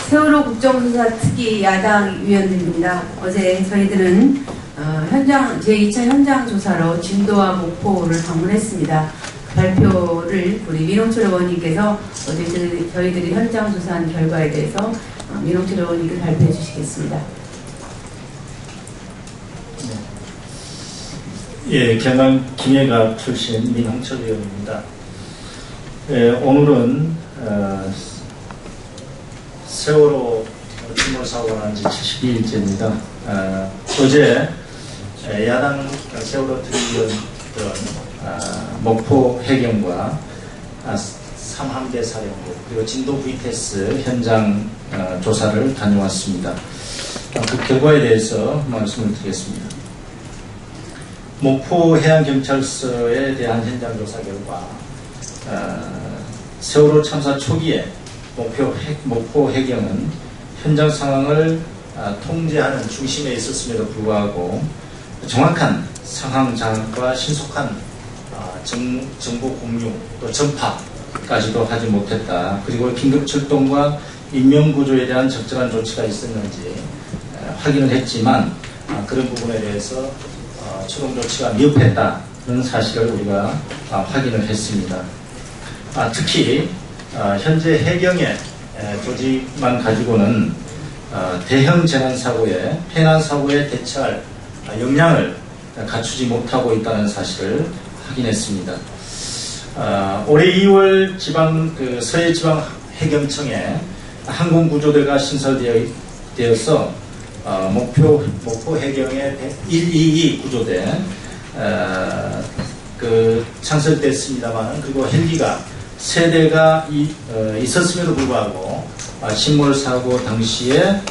세월호 국정조사 특위 야당 위원들입니다. 어제 저희들은 제2차 현장 조사로 진도와 목포를 방문했습니다. 발표를 우리 민홍철 의원님께서 어제 저희들이 현장 조사한 결과에 대해서 민홍철 의원님께 발표해 주시겠습니다. 예, 경남 김해갑 출신 민홍철 의원입니다. 예, 오늘은 세월호 침몰 사고가 난 지 72일째입니다. 어제 야당 세월호 특위위원들은 목포 해경과 삼함대 사령부 그리고 진도 VTS 현장 조사를 다녀왔습니다. 그 결과에 대해서 말씀을 드리겠습니다. 목포 해양경찰서에 대한 현장 조사 결과 세월호 참사 초기에 목포 해경은 현장 상황을 통제하는 중심에 있었음에도 불구하고 정확한 상황 장악과 신속한 정보 공유 또 전파까지도 하지 못했다. 그리고 긴급 출동과 인명 구조에 대한 적절한 조치가 있었는지 확인을 했지만 그런 부분에 대해서 초동 조치가 미흡했다. 그런 사실을 우리가 확인을 했습니다. 특히 현재 해경의 조직만 가지고는 대형 재난사고에 해난사고에 대처할 역량을 갖추지 못하고 있다는 사실을 확인했습니다. 올해 2월 서해지방해경청에 항공구조대가 신설되어서 목포 해경의 122 구조대 창설됐습니다만 그리고 헬기가 3대가 있었음에도 불구하고 침몰 사고 당시에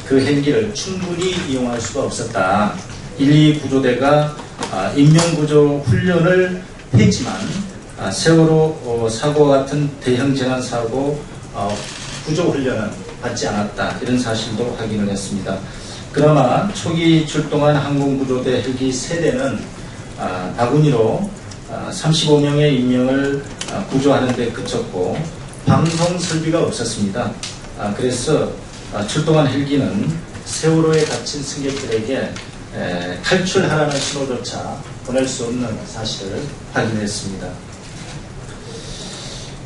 그 헬기를 충분히 이용할 수가 없었다. 122 구조대가 인명구조 훈련을 했지만 세월호 사고와 같은 대형 재난사고 구조 훈련은 받지 않았다. 이런 사실도 확인을 했습니다. 그나마 초기 출동한 항공구조대 헬기 3대는 바구니로 35명의 인명을 구조하는 데 그쳤고 방송 설비가 없었습니다. 그래서 출동한 헬기는 세월호에 갇힌 승객들에게 탈출하라는 신호조차 보낼 수 없는 사실을 확인했습니다.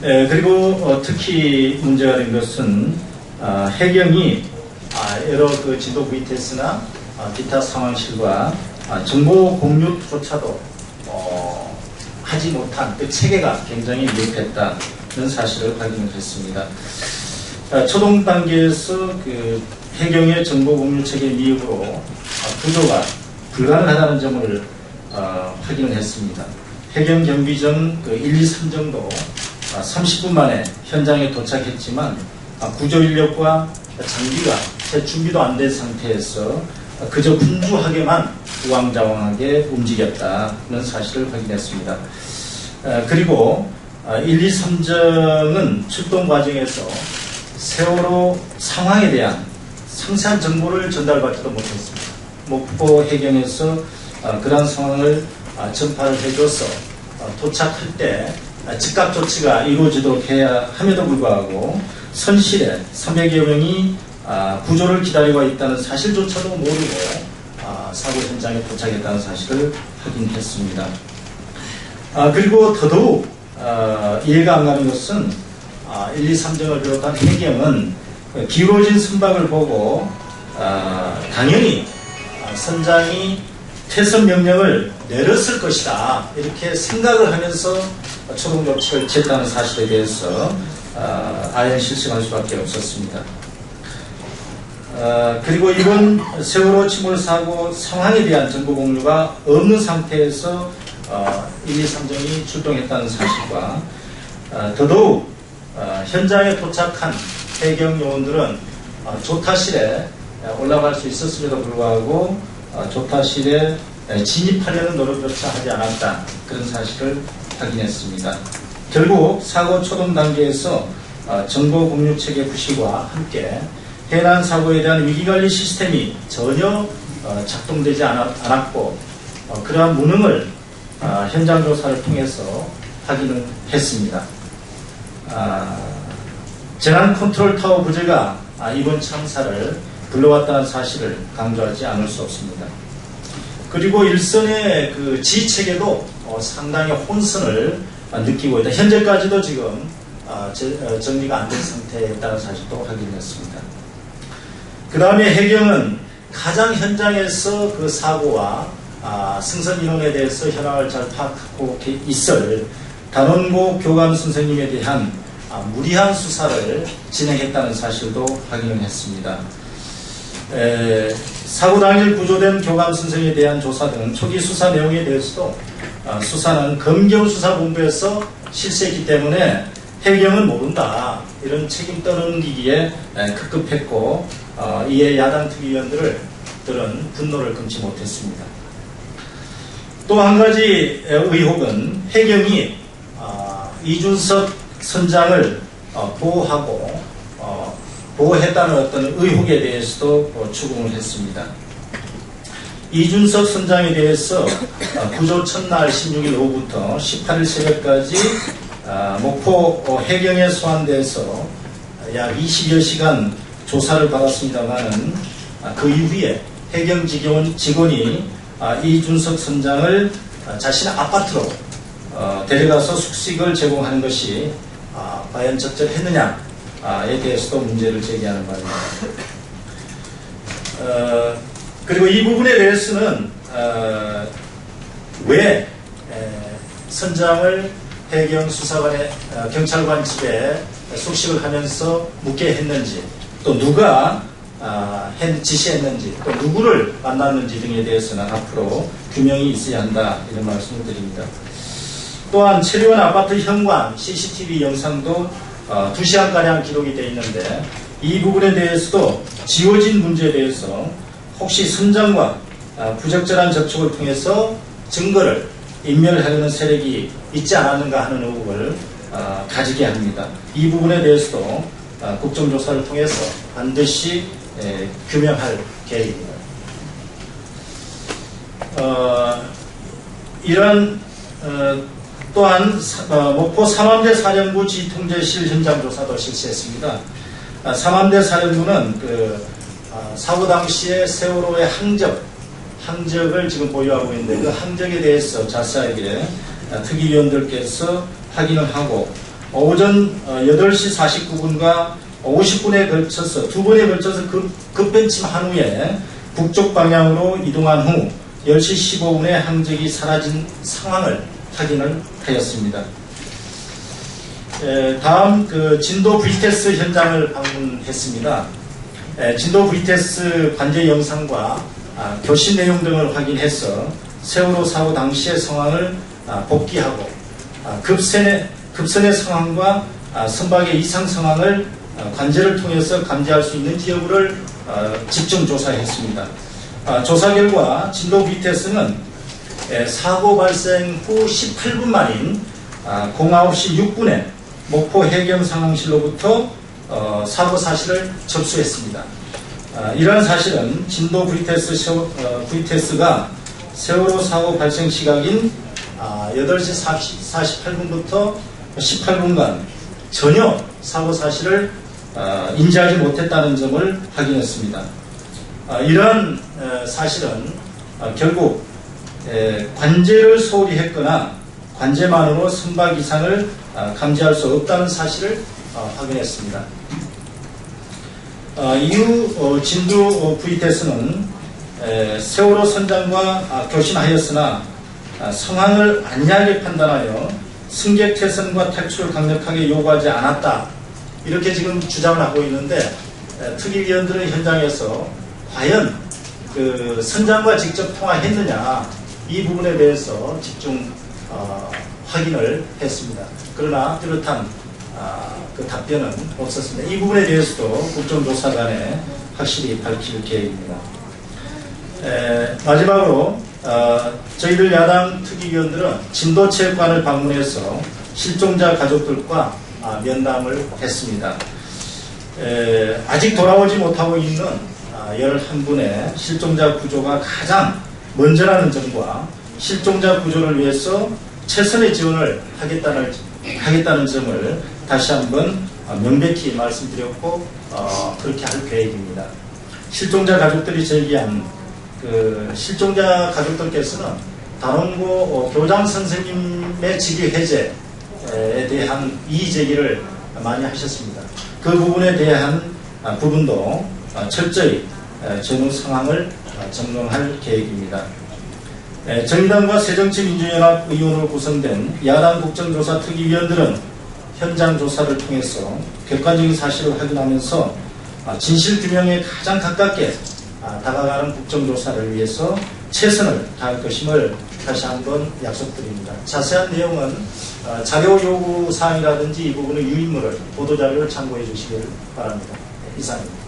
그리고 특히 문제가 된 것은 해경이 여러 진도 VTS나 기타 상황실과 정보 공유조차도 하지 못한 그 체계가 굉장히 미흡했다는 사실을 확인을 했습니다. 초동 단계에서 그 해경의 정보 공유 체계 미흡으로 구조가 불가능하다는 점을 확인을 했습니다. 해경 경비정 1, 2, 3정도 30분 만에 현장에 도착했지만 구조 인력과 장비가 제 준비도 안 된 상태에서 그저 분주하게만 우왕좌왕하게 움직였다는 사실을 확인했습니다. 그리고 1, 2, 3정은 출동 과정에서 세월호 상황에 대한 상세한 정보를 전달받지도 못했습니다. 목포 해경에서 그러한 상황을 전파를 해줘서 도착할 때 즉각 조치가 이루어지도록 해야 함에도 불구하고 선실에 300여 명이 구조를 기다리고 있다는 사실조차도 모르고 사고 현장에 도착했다는 사실을 확인했습니다. 그리고 더더욱 이해가 안 가는 것은 1, 2, 3정을 비롯한 해경은 기울어진 선박을 보고 당연히 선장이 퇴선 명령을 내렸을 것이다 이렇게 생각을 하면서 초동 조치를 취했다는 사실에 대해서 아연 실증할 수밖에 없었습니다. 그리고 이번 세월호 침몰 사고 상황에 대한 정보 공유가 없는 상태에서 1, 2, 3정이 출동했다는 사실과 더더욱 현장에 도착한 해경 요원들은 조타실에 올라갈 수 있었음에도 불구하고 조타실에 진입하려는 노력조차 하지 않았다. 그런 사실을 확인했습니다. 결국 사고 초동 단계에서 정보 공유 체계 부실과 함께 해난 사고에 대한 위기관리 시스템이 전혀 작동되지 않았고 그러한 무능을 현장 조사를 통해서 확인을 했습니다. 재난 컨트롤 타워 부재가 이번 참사를 불러왔다는 사실을 강조하지 않을 수 없습니다. 그리고 일선의 그 지휘체계도 상당히 혼선을 느끼고 있다. 현재까지도 지금 정리가 안 된 상태에 있다는 사실도 확인했습니다. 그 다음에 해경은 가장 현장에서 그 사고와 승선 인원에 대해서 현황을 잘 파악하고 있을 단원고 교감 선생님에 대한 무리한 수사를 진행했다는 사실도 확인을 했습니다. 사고 당일 구조된 교감 선생에 대한 조사 등 초기 수사 내용에 대해서도 수사는 검경수사본부에서 실시했기 때문에 해경은 모른다, 이런 책임 떠넘기기에 급급했고 이에 야당 특위위원들은 분노를 금치 못했습니다. 또 한 가지 의혹은 해경이 이준석 선장을 보호했다는 어떤 의혹에 대해서도 추궁을 했습니다. 이준석 선장에 대해서 구조 첫날 16일 오후부터 18일 새벽까지 목포 해경에 소환돼서 약 20여 시간 조사를 받았습니다만은 그 이후에 해경 직원이 이준석 선장을 자신의 아파트로 데려가서 숙식을 제공하는 것이 과연 적절했느냐에 대해서도 문제를 제기하는 바입니다. 그리고 이 부분에 대해서는 왜 선장을 해경 수사관의 경찰관 집에 숙식을 하면서 묵게 했는지, 또 누가 지시했는지, 또 누구를 만났는지 등에 대해서는 앞으로 규명이 있어야 한다, 이런 말씀을 드립니다. 또한 체류한 아파트 현관 CCTV 영상도 2시간가량 기록이 되어 있는데 이 부분에 대해서도 지워진 문제에 대해서 혹시 선장과 부적절한 접촉을 통해서 증거를 인멸하려는 세력이 있지 않았는가 하는 의혹을 가지게 합니다. 이 부분에 대해서도 국정조사를 통해서 반드시 규명할 계획입니다. 이런 또한 목포 삼암대 사령부 지휘통제실 현장 조사도 실시했습니다. 삼암대 사령부는 사고 당시에 세월호의 항적을 지금 보유하고 있는데 그 항적에 대해서 자세하게 특위위원들께서 확인을 하고 오전 8시 49분과 50분에 걸쳐서 두 번에 걸쳐서 급변침한 후에 북쪽 방향으로 이동한 후 10시 15분에 항적이 사라진 상황을 확인을 하였습니다. 다음 진도 VTS 현장을 방문했습니다. 진도 VTS 관제 영상과 교신 내용 등을 확인해서 세월호 사고 당시의 상황을 복기하고 급선의 상황과 선박의 이상 상황을 관제를 통해서 감지할 수 있는지 여부를 집중 조사했습니다. 조사 결과 진도 VTS는 사고 발생 후 18분 만인 09시 6분에 목포 해경 상황실로부터 사고 사실을 접수했습니다. 이러한 사실은 진도 VTS가 세월호 사고 발생 시각인 8시 48분부터 18분간 전혀 사고 사실을 인지하지 못했다는 점을 확인했습니다. 이러한 사실은 결국 관제를 소홀히 했거나 관제만으로 선박 이상을 감지할 수 없다는 사실을 확인했습니다. 이후 진도 VTS는 세월호 선장과 교신하였으나 상황을 안리하게 판단하여 승객 퇴선과 탈출을 강력하게 요구하지 않았다, 이렇게 지금 주장을 하고 있는데 특위위원들은 현장에서 과연 선장과 직접 통화했느냐, 이 부분에 대해서 집중 확인을 했습니다. 그러나 뚜렷한 답변은 없었습니다. 이 부분에 대해서도 국정조사관에 확실히 밝힐 계획입니다. 마지막으로 저희들 야당 특위위원들은 진도체육관을 방문해서 실종자 가족들과 면담을 했습니다. 아직 돌아오지 못하고 있는 11분의 실종자 구조가 가장 먼저라는 점과 실종자 구조를 위해서 최선의 지원을 하겠다는 점을 다시 한번 명백히 말씀드렸고 그렇게 할 계획입니다. 실종자 가족들이 제기한 그 실종자 가족들께서는 단원고 교장 선생님의 직위 해제에 대한 이의 제기를 많이 하셨습니다. 그 부분에 대한 부분도 철저히 전후 상황을 점검할 계획입니다. 정의당과 새정치민주연합 의원으로 구성된 야당 국정조사 특위위원들은 현장 조사를 통해서 객관적인 사실을 확인하면서 진실규명에 가장 가깝게 다가가는 국정조사를 위해서 최선을 다할 것임을 다시 한번 약속드립니다. 자세한 내용은 자료 요구 사항이라든지 이 부분의 유인물을 보도자료를 참고해 주시길 바랍니다. 이상입니다.